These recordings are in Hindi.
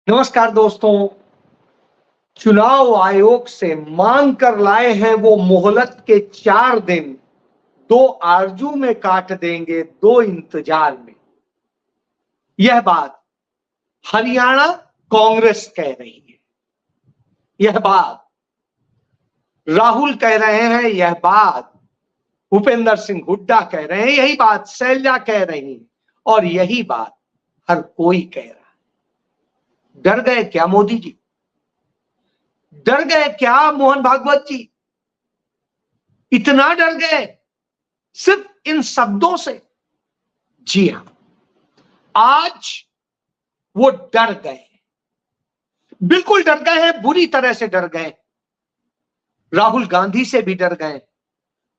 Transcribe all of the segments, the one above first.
नमस्कार दोस्तों। चुनाव आयोग से मांग कर लाए हैं वो मोहलत के 4 दिन, 2 आरजू में काट देंगे 2 इंतजार में। यह बात हरियाणा कांग्रेस कह रही है, यह बात राहुल कह रहे हैं, यह बात भूपेंद्र सिंह हुड्डा कह रहे हैं, यही बात शैलजा कह रही है और यही बात हर कोई कह रहा है। डर गए क्या मोदी जी? डर गए क्या मोहन भागवत जी? इतना डर गए सिर्फ इन शब्दों से? जी हां, आज वो डर गए, बिल्कुल डर गए हैं, बुरी तरह से डर गए। राहुल गांधी से भी डर गए,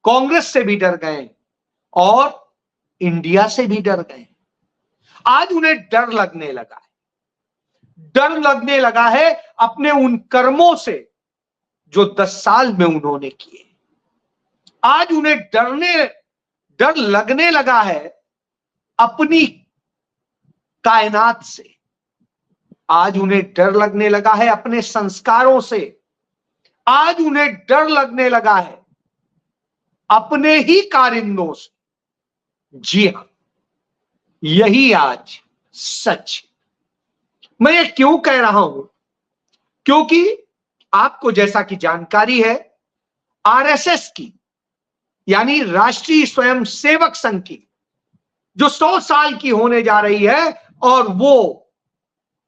कांग्रेस से भी डर गए और इंडिया से भी डर गए। आज उन्हें डर लगने लगा है, डर लगने लगा है अपने उन कर्मों से जो 10 साल में उन्होंने किए। आज उन्हें डर लगने लगा है अपनी कायनात से। आज उन्हें डर लगने लगा है अपने संस्कारों से। आज उन्हें डर लगने लगा है अपने ही कारिंदों से। जी हां, यही आज सच। मैं ये क्यों कह रहा हूं? क्योंकि आपको जैसा कि जानकारी है, आरएसएस की यानी राष्ट्रीय स्वयंसेवक संघ की जो 100 साल की होने जा रही है और वो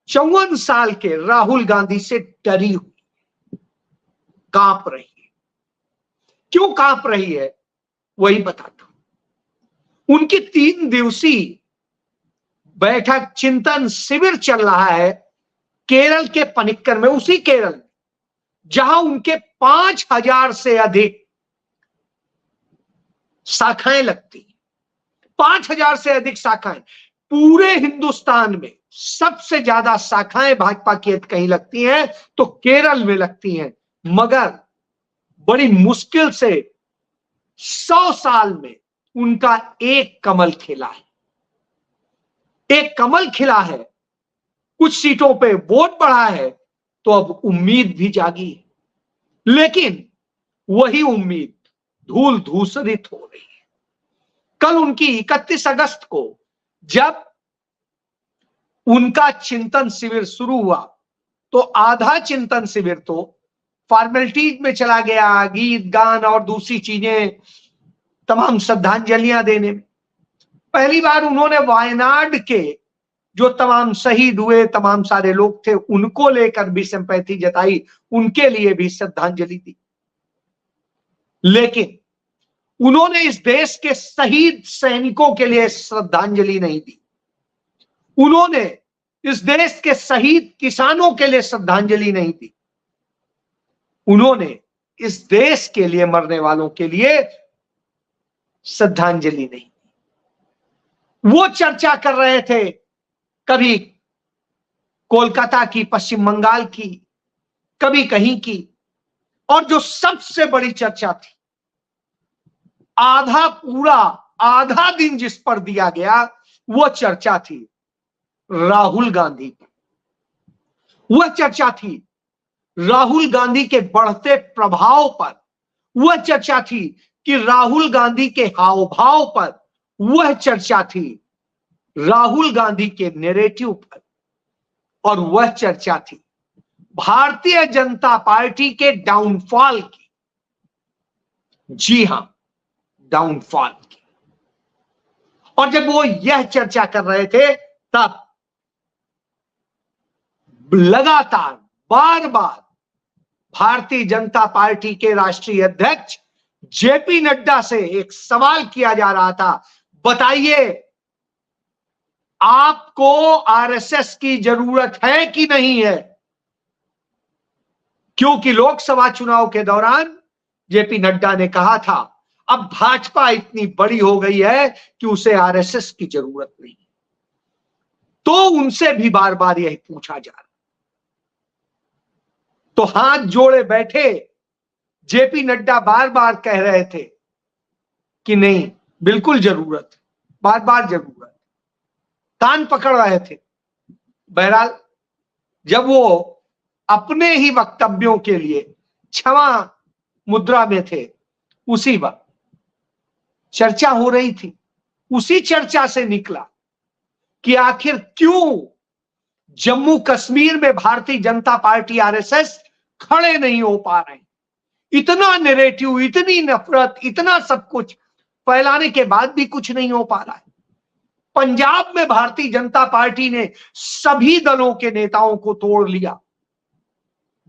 54 साल के राहुल गांधी से डरी हुई, कांप रही है। क्यों कांप रही है वही बताता हूं। उनकी 3 दिवसीय बैठक चिंतन शिविर चल रहा है केरल के पनिक्कर में, उसी केरल में जहां उनके 5000 से अधिक शाखाएं लगती, 5000 से अधिक शाखाएं। पूरे हिंदुस्तान में सबसे ज्यादा शाखाएं भाजपा की कहीं लगती हैं तो केरल में लगती हैं, मगर बड़ी मुश्किल से 100 साल में उनका एक कमल खिला है। एक कमल खिला है, कुछ सीटों पे वोट बढ़ा है, तो अब उम्मीद भी जागी है। लेकिन वही उम्मीद धूल धूसरित हो रही है। कल उनकी 31 अगस्त को जब उनका चिंतन शिविर शुरू हुआ तो आधा चिंतन शिविर तो फॉर्मेलिटीज में चला गया, गीत गान और दूसरी चीजें, तमाम श्रद्धांजलियां देने में। पहली बार उन्होंने वायनाड के जो तमाम शहीद हुए, तमाम सारे लोग थे, उनको लेकर भी सिंपैथी जताई, उनके लिए भी श्रद्धांजलि दी। लेकिन उन्होंने इस देश के शहीद सैनिकों के लिए श्रद्धांजलि नहीं दी। उन्होंने इस देश के शहीद किसानों के लिए श्रद्धांजलि नहीं दी। उन्होंने इस देश के लिए मरने वालों के लिए श्रद्धांजलि नहीं दी। वो चर्चा कर रहे थे कभी कोलकाता की, पश्चिम बंगाल की, कभी कहीं की, और जो सबसे बड़ी चर्चा थी, आधा दिन जिस पर दिया गया, वो चर्चा थी राहुल गांधी पर। वह चर्चा थी राहुल गांधी के बढ़ते प्रभाव पर। वह चर्चा थी कि राहुल गांधी के हाव भाव पर। वह चर्चा थी राहुल गांधी के नैरेटिव पर। और वह चर्चा थी भारतीय जनता पार्टी के डाउनफॉल की। जी हां, डाउनफॉल की। और जब वो यह चर्चा कर रहे थे तब लगातार बार बार भारतीय जनता पार्टी के राष्ट्रीय अध्यक्ष जेपी नड्डा से एक सवाल किया जा रहा था, बताइए आपको आरएसएस की जरूरत है कि नहीं है? क्योंकि लोकसभा चुनाव के दौरान जेपी नड्डा ने कहा था अब भाजपा इतनी बड़ी हो गई है कि उसे आरएसएस की जरूरत नहीं। तो उनसे भी बार बार यही पूछा जा रहा, तो हाथ जोड़े बैठे जेपी नड्डा बार बार कह रहे थे कि नहीं, बिल्कुल जरूरत, बार बार जरूरत, कान पकड़ रहे थे। बहरहाल जब वो अपने ही वक्तव्यों के लिए क्षमा मुद्रा में थे, उसी वक्त चर्चा हो रही थी। उसी चर्चा से निकला कि आखिर क्यों जम्मू कश्मीर में भारतीय जनता पार्टी आरएसएस खड़े नहीं हो पा रहे। इतना नैरेटिव, इतनी नफरत, इतना सब कुछ फैलाने के बाद भी कुछ नहीं हो पा रहा है। पंजाब में भारतीय जनता पार्टी ने सभी दलों के नेताओं को तोड़ लिया।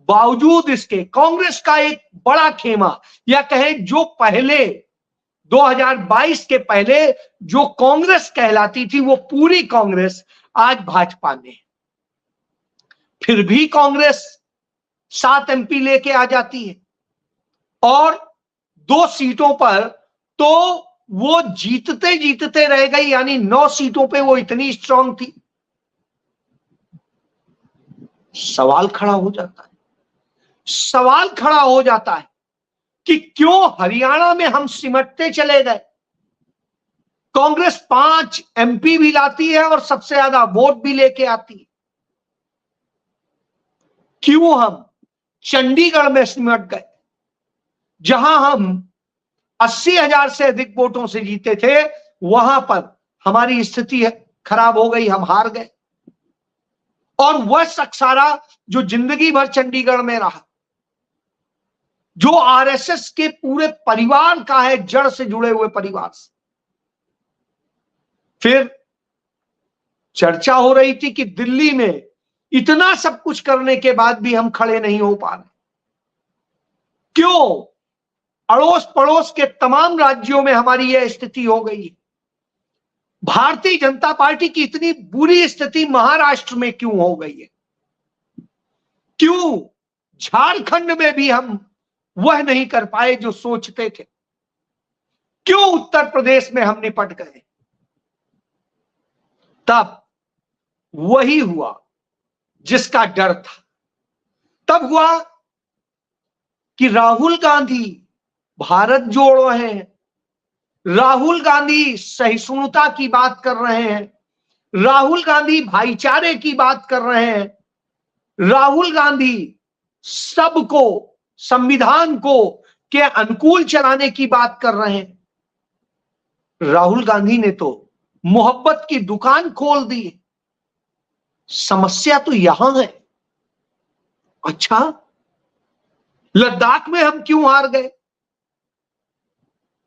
बावजूद इसके कांग्रेस का एक बड़ा खेमा, या कहें जो पहले 2022 के पहले जो कांग्रेस कहलाती थी, वो पूरी कांग्रेस आज भाजपा में। फिर भी कांग्रेस 7 एमपी लेके आ जाती है और 2 सीटों पर तो वो जीतते जीतते रह गई, यानी 9 सीटों पे वो इतनी स्ट्रांग थी। सवाल खड़ा हो जाता है, सवाल खड़ा हो जाता है कि क्यों हरियाणा में हम सिमटते चले गए। कांग्रेस 5 एमपी भी लाती है और सबसे ज्यादा वोट भी लेके आती है। क्यों हम चंडीगढ़ में सिमट गए, जहां हम 80,000 से अधिक वोटों से जीते थे, वहां पर हमारी स्थिति खराब हो गई, हम हार गए। और वह सक्सारा जो जिंदगी भर चंडीगढ़ में रहा, जो आरएसएस के पूरे परिवार का है, जड़ से जुड़े हुए परिवार से। फिर चर्चा हो रही थी कि दिल्ली में इतना सब कुछ करने के बाद भी हम खड़े नहीं हो पा रहे। क्यों अड़ोस पड़ोस के तमाम राज्यों में हमारी यह स्थिति हो गई है। भारतीय जनता पार्टी की इतनी बुरी स्थिति महाराष्ट्र में क्यों हो गई है। क्यों झारखंड में भी हम वह नहीं कर पाए जो सोचते थे। क्यों उत्तर प्रदेश में हम निपट गए। तब वही हुआ जिसका डर था। तब हुआ कि राहुल गांधी भारत जोड़ो हैं, राहुल गांधी सहिष्णुता की बात कर रहे हैं, राहुल गांधी भाईचारे की बात कर रहे हैं, राहुल गांधी सबको, संविधान को के अनुकूल चलाने की बात कर रहे हैं। राहुल गांधी ने तो मोहब्बत की दुकान खोल दी। समस्या तो यहां है। अच्छा, लद्दाख में हम क्यों हार गए।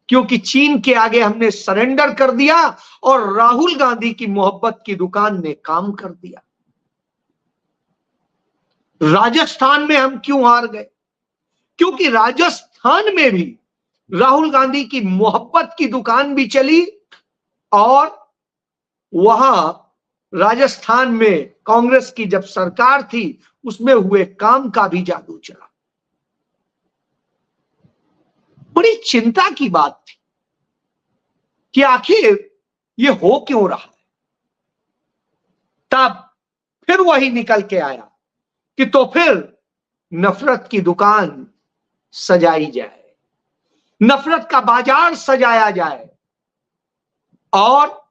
क्योंकि चीन के आगे हमने सरेंडर कर दिया और राहुल गांधी की मोहब्बत की दुकान ने काम कर दिया। राजस्थान में हम क्यों हार गए। क्योंकि राजस्थान में भी राहुल गांधी की मोहब्बत की दुकान भी चली और वहां राजस्थान में कांग्रेस की जब सरकार थी, उसमें हुए काम का भी जादू चला। बड़ी चिंता की बात थी कि आखिर ये हो क्यों रहा है। तब फिर वही निकल के आया कि तो फिर नफरत की दुकान सजाई जाए, नफरत का बाजार सजाया जाए और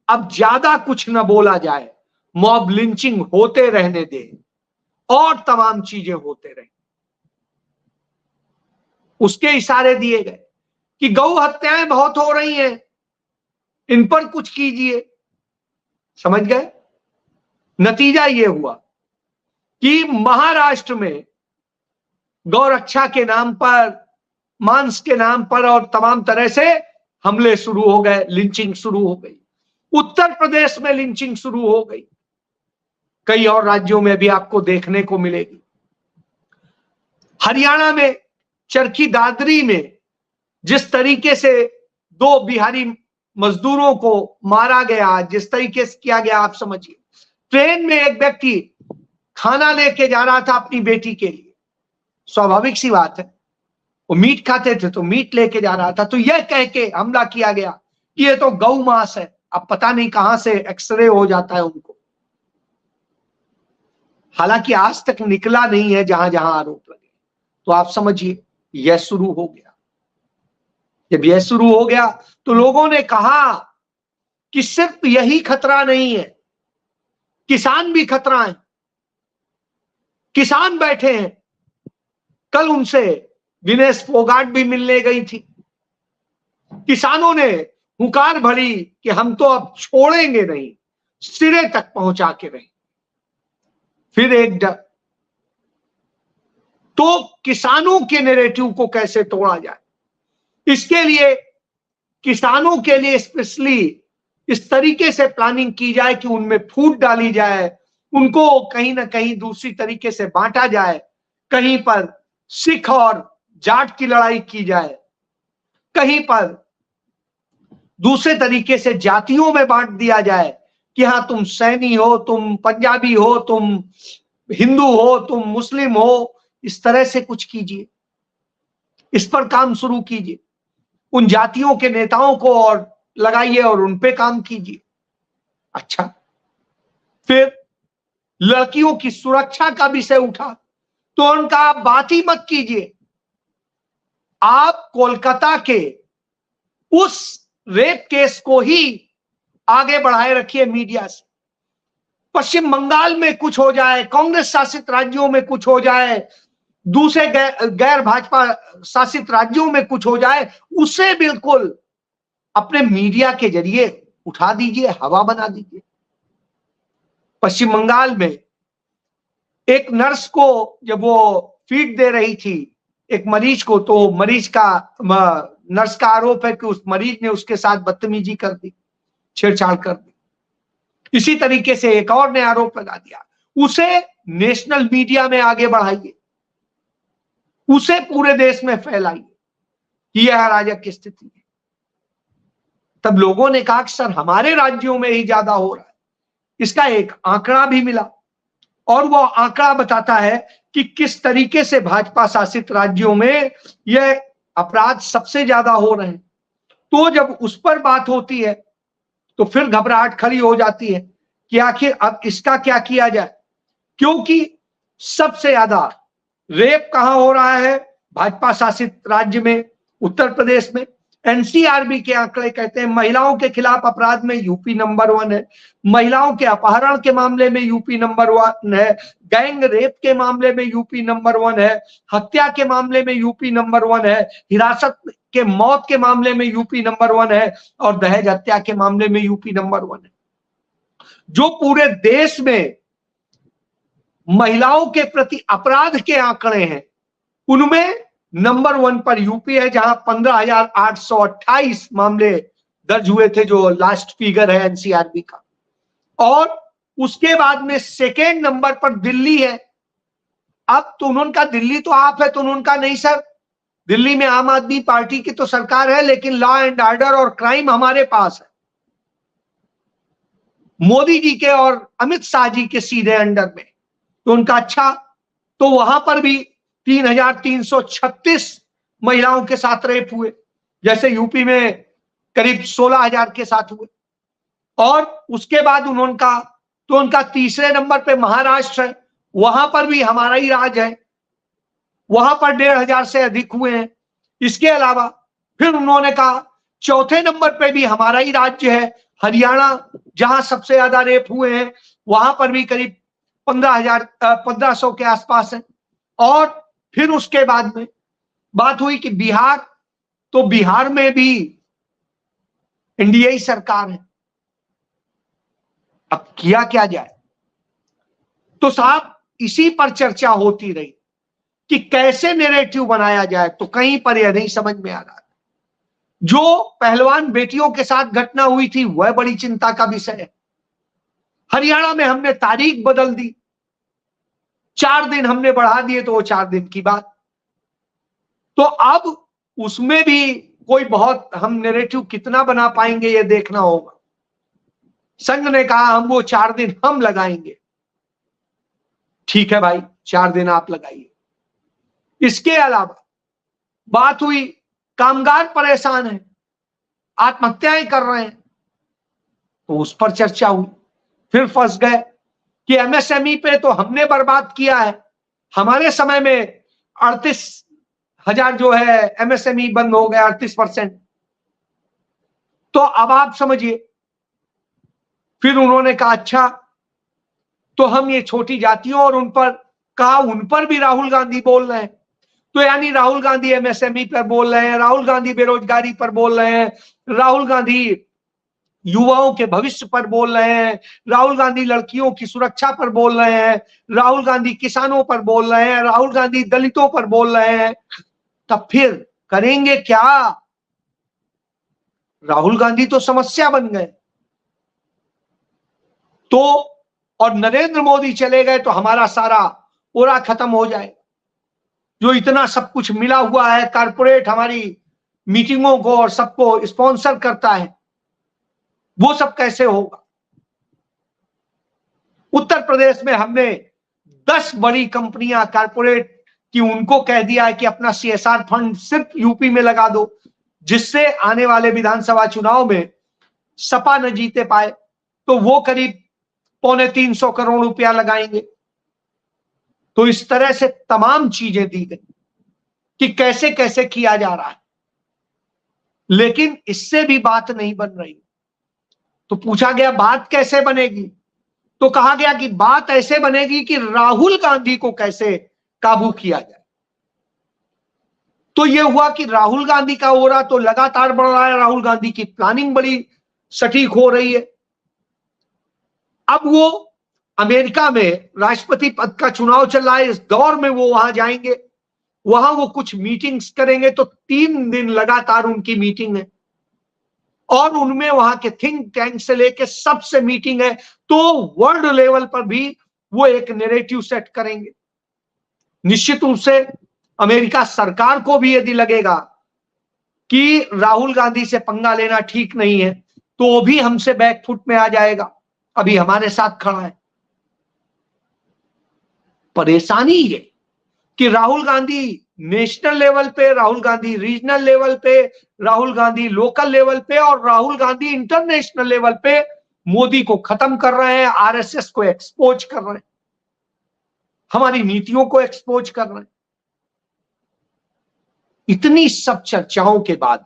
अब ज्यादा कुछ न बोला जाए, मॉब लिंचिंग होते रहने दे और तमाम चीजें होते रहे। उसके इशारे दिए गए कि गौ हत्याएं बहुत हो रही हैं, इन पर कुछ कीजिए। समझ गए। नतीजा यह हुआ कि महाराष्ट्र में गौरक्षा के नाम पर, मांस के नाम पर और तमाम तरह से हमले शुरू हो गए, लिंचिंग शुरू हो गई। उत्तर प्रदेश में लिंचिंग शुरू हो गई। कई और राज्यों में भी आपको देखने को मिलेगी। हरियाणा में चरखी दादरी में जिस तरीके से 2 बिहारी मजदूरों को मारा गया, जिस तरीके से किया गया, आप समझिए। ट्रेन में एक व्यक्ति खाना लेके जा रहा था अपनी बेटी के लिए, स्वाभाविक सी बात है, वो मीट खाते थे तो मीट लेके जा रहा था, तो यह कह के हमला किया गया कि ये तो गौ मांस है। अब पता नहीं कहां से एक्सरे हो जाता है उनको। हालांकि आज तक निकला नहीं है जहां जहां आरोप लगे। तो आप समझिए यह शुरू हो गया। जब यह शुरू हो गया तो लोगों ने कहा कि सिर्फ यही खतरा नहीं है, किसान भी खतरा है। किसान बैठे हैं, कल उनसे दिनेश फोगाट भी मिलने गई थी। किसानों ने हुंकार भरी कि हम तो अब छोड़ेंगे नहीं, सिरे तक पहुंचा के रहे। फिर एक डर, तो किसानों के नैरेटिव को कैसे तोड़ा जाए, इसके लिए किसानों के लिए स्पेशली इस तरीके से प्लानिंग की जाए कि उनमें फूट डाली जाए, उनको कहीं ना कहीं दूसरी तरीके से बांटा जाए, कहीं पर सिख और जाट की लड़ाई की जाए, कहीं पर दूसरे तरीके से जातियों में बांट दिया जाए कि हाँ तुम सैनी हो, तुम पंजाबी हो, तुम हिंदू हो, तुम मुस्लिम हो। इस तरह से कुछ कीजिए, इस पर काम शुरू कीजिए, उन जातियों के नेताओं को और लगाइए और उन पे काम कीजिए। अच्छा, फिर लड़कियों की सुरक्षा का विषय उठा तो उनका आप बात ही मत कीजिए। आप कोलकाता के उस रेप केस को ही आगे बढ़ाए रखिए मीडिया से। पश्चिम बंगाल में कुछ हो जाए, कांग्रेस शासित राज्यों में कुछ हो जाए, दूसरे गैर भाजपा शासित राज्यों में कुछ हो जाए, उसे बिल्कुल अपने मीडिया के जरिए उठा दीजिए, हवा बना दीजिए। पश्चिम बंगाल में एक नर्स को जब वो फीड दे रही थी एक मरीज को, तो मरीज का नर्स का आरोप है कि उस मरीज ने उसके साथ बदतमीजी कर दी, छेड़छाड़ कर दी। इसी तरीके से एक और ने आरोप लगा दिया। उसे नेशनल मीडिया में आगे बढ़ाइए, उसे पूरे देश में फैलाइए कि यह अराजक की स्थिति है। तब लोगों ने कहा कि सर हमारे राज्यों में ही ज्यादा हो रहा है। इसका एक आंकड़ा भी मिला और वो आंकड़ा बताता है कि किस तरीके से भाजपा शासित राज्यों में यह अपराध सबसे ज्यादा हो रहे हैं। तो जब उस पर बात होती है तो फिर घबराहट खड़ी हो जाती है कि आखिर अब इसका क्या किया जाए, क्योंकि सबसे ज्यादा रेप कहां हो रहा है? भाजपा शासित राज्य में, उत्तर प्रदेश में। एनसीआरबी के आंकड़े कहते हैं महिलाओं के खिलाफ अपराध में यूपी नंबर 1 है, महिलाओं के अपहरण के मामले में यूपी नंबर 1 है, गैंग रेप के मामले में यूपी नंबर 1 है, हत्या के मामले में यूपी नंबर 1 है, हिरासत के मौत के मामले में यूपी नंबर 1 है और दहेज हत्या के मामले में यूपी नंबर 1 है। जो पूरे देश में महिलाओं के प्रति अपराध के आंकड़े हैं उनमें नंबर 1 पर यूपी है, जहां 15,828 मामले दर्ज हुए थे, जो लास्ट फिगर है एनसीआरबी का। और उसके बाद में सेकेंड नंबर पर दिल्ली है। अब तो उनका दिल्ली तो आप है, तो उनका नहीं सर, दिल्ली में आम आदमी पार्टी की तो सरकार है, लेकिन लॉ एंड ऑर्डर और क्राइम हमारे पास है, मोदी जी के और अमित शाह जी के सीधे अंडर में। तो उनका अच्छा, तो वहां पर भी 3,336 महिलाओं के साथ रेप हुए, जैसे यूपी में करीब 16,000 के साथ हुए। और उसके बाद उनका तीसरे नंबर पे महाराष्ट्र है, वहां पर भी हमारा ही राज है, वहां पर 1,500 से अधिक हुए हैं। इसके अलावा फिर उन्होंने कहा चौथे नंबर पे भी हमारा ही राज्य है, हरियाणा, जहां सबसे ज्यादा रेप हुए हैं, वहां पर भी करीब 1500 के आसपास है। और फिर उसके बाद में बात हुई कि बिहार, तो बिहार में भी एनडीए ही सरकार है। अब किया क्या जाए? तो साहब इसी पर चर्चा होती रही कि कैसे नैरेटिव बनाया जाए, तो कहीं पर यह नहीं समझ में आ रहा। जो पहलवान बेटियों के साथ घटना हुई थी वह बड़ी चिंता का विषय है। हरियाणा में हमने तारीख बदल दी, 4 दिन हमने बढ़ा दिए, तो वो 4 दिन की बात। तो अब उसमें भी कोई बहुत हम नैरेटिव कितना बना पाएंगे ये देखना होगा। संघ ने कहा हम वो 4 दिन हम लगाएंगे। ठीक है भाई, 4 दिन आप लगाइए। इसके अलावा बात हुई कामगार परेशान है, आत्महत्याएं कर रहे हैं, तो उस पर चर्चा हुई। फिर फंस गए कि एमएसएमई पे तो हमने बर्बाद किया है, हमारे समय में 38,000 जो है एमएसएमई बंद हो गया, 38%। तो अब आप समझिए, फिर उन्होंने कहा अच्छा तो हम ये छोटी जातियों और उन पर कहा उन पर भी राहुल गांधी बोल रहे हैं। तो यानी राहुल गांधी एमएसएमई पर बोल रहे हैं, राहुल गांधी बेरोजगारी पर बोल रहे हैं, राहुल गांधी युवाओं के भविष्य पर बोल रहे हैं, राहुल गांधी लड़कियों की सुरक्षा पर बोल रहे हैं, राहुल गांधी किसानों पर बोल रहे हैं, राहुल गांधी दलितों पर बोल रहे हैं। तब फिर करेंगे क्या? राहुल गांधी तो समस्या बन गए। तो और नरेंद्र मोदी चले गए तो हमारा सारा ओरा खत्म हो जाए। जो इतना सब कुछ मिला हुआ है, कारपोरेट हमारी मीटिंगों को और सबको स्पॉन्सर करता है, वो सब कैसे होगा? उत्तर प्रदेश में हमने 10 बड़ी कंपनियां कारपोरेट की उनको कह दिया है कि अपना सीएसआर फंड सिर्फ यूपी में लगा दो, जिससे आने वाले विधानसभा चुनाव में सपा न जीते पाए। तो वो करीब 250 करोड़ रुपया लगाएंगे। तो इस तरह से तमाम चीजें दी गई कि कैसे कैसे किया जा रहा है, लेकिन इससे भी बात नहीं बन रही। तो पूछा गया बात कैसे बनेगी? तो कहा गया कि बात ऐसे बनेगी कि राहुल गांधी को कैसे काबू किया जाए। तो यह हुआ कि राहुल गांधी का ओरा तो लगातार बढ़ रहा है, राहुल गांधी की प्लानिंग बड़ी सटीक हो रही है। अब वो अमेरिका में राष्ट्रपति पद का चुनाव चल रहा है, इस दौर में वो वहां जाएंगे, वहां वो कुछ मीटिंग्स करेंगे। तो 3 दिन लगातार उनकी मीटिंग है और उनमें वहां के थिंक टैंक से लेके सबसे मीटिंग है। तो वर्ल्ड लेवल पर भी वो एक नैरेटिव सेट करेंगे। निश्चित रूप से अमेरिका सरकार को भी यदि लगेगा कि राहुल गांधी से पंगा लेना ठीक नहीं है, तो वो भी हमसे बैकफुट में आ जाएगा, अभी हमारे साथ खड़ा है। परेशानी ये कि राहुल गांधी नेशनल लेवल पे, राहुल गांधी रीजनल लेवल पे, राहुल गांधी लोकल लेवल पे और राहुल गांधी इंटरनेशनल लेवल पे मोदी को खत्म कर रहे हैं, आरएसएस को एक्सपोज कर रहे हैं, हमारी नीतियों को एक्सपोज कर रहे हैं। इतनी सब चर्चाओं के बाद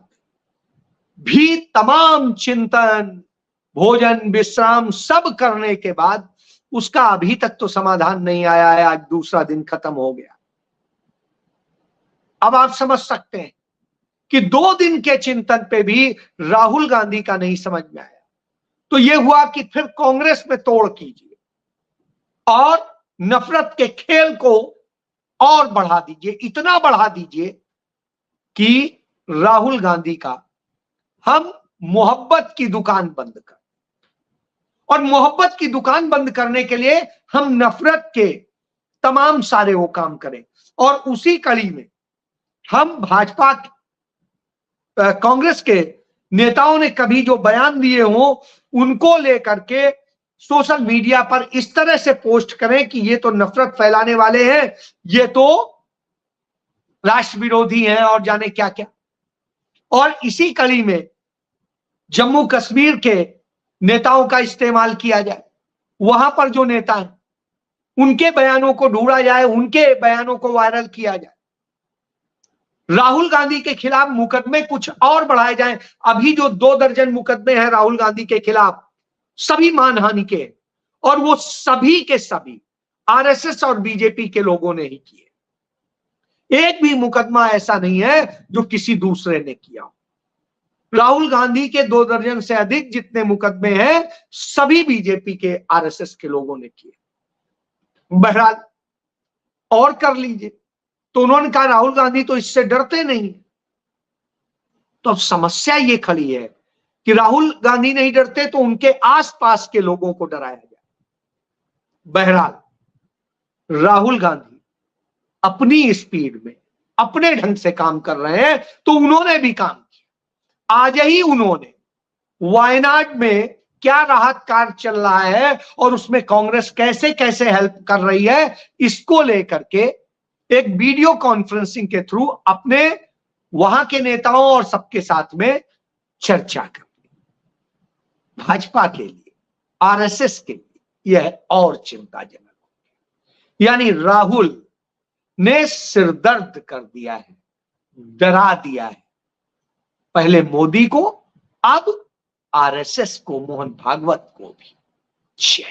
भी, तमाम चिंतन, भोजन, विश्राम सब करने के बाद उसका अभी तक तो समाधान नहीं आया है। आज दूसरा दिन खत्म हो गया। अब आप समझ सकते हैं कि 2 दिन के चिंतन पे भी राहुल गांधी का नहीं समझ में आया। तो यह हुआ कि फिर कांग्रेस में तोड़ कीजिए और नफरत के खेल को और बढ़ा दीजिए, इतना बढ़ा दीजिए कि राहुल गांधी का हम मोहब्बत की दुकान बंद कर, और मोहब्बत की दुकान बंद करने के लिए हम नफरत के तमाम सारे वो काम करें। और उसी कड़ी में हम भाजपा, कांग्रेस के नेताओं ने कभी जो बयान दिए हों उनको लेकर के सोशल मीडिया पर इस तरह से पोस्ट करें कि ये तो नफरत फैलाने वाले हैं, ये तो राष्ट्र विरोधी हैं और जाने क्या क्या। और इसी कड़ी में जम्मू कश्मीर के नेताओं का इस्तेमाल किया जाए, वहां पर जो नेता हैं उनके बयानों को ढूंढा जाए, उनके बयानों को वायरल किया जाए, राहुल गांधी के खिलाफ मुकदमे कुछ और बढ़ाए जाएं। अभी जो 2 दर्जन मुकदमे हैं राहुल गांधी के खिलाफ, सभी मानहानि के, और वो सभी के सभी आरएसएस और बीजेपी के लोगों ने ही किए। एक भी मुकदमा ऐसा नहीं है जो किसी दूसरे ने किया। राहुल गांधी के 2 दर्जन से अधिक जितने मुकदमे हैं सभी बीजेपी के, आरएसएस के लोगों ने किए। बहरहाल और कर लीजिए। तो उन्होंने कहा राहुल गांधी तो इससे डरते नहीं। तो अब समस्या ये खड़ी है कि राहुल गांधी नहीं डरते तो उनके आसपास के लोगों को डराया जाए। बहरहाल राहुल गांधी अपनी स्पीड में अपने ढंग से काम कर रहे हैं, तो उन्होंने भी काम किया। आज ही उन्होंने वायनाड में क्या राहत कार्य चल रहा है और उसमें कांग्रेस कैसे कैसे हेल्प कर रही है, इसको लेकर के एक वीडियो कॉन्फ्रेंसिंग के थ्रू अपने वहां के नेताओं और सबके साथ में चर्चा कर। भाजपा के लिए, आरएसएस के लिए यह और चिंताजनक, यानी राहुल ने सिरदर्द कर दिया है, डरा दिया है, पहले मोदी को, अब आरएसएस को, मोहन भागवत को भी। जय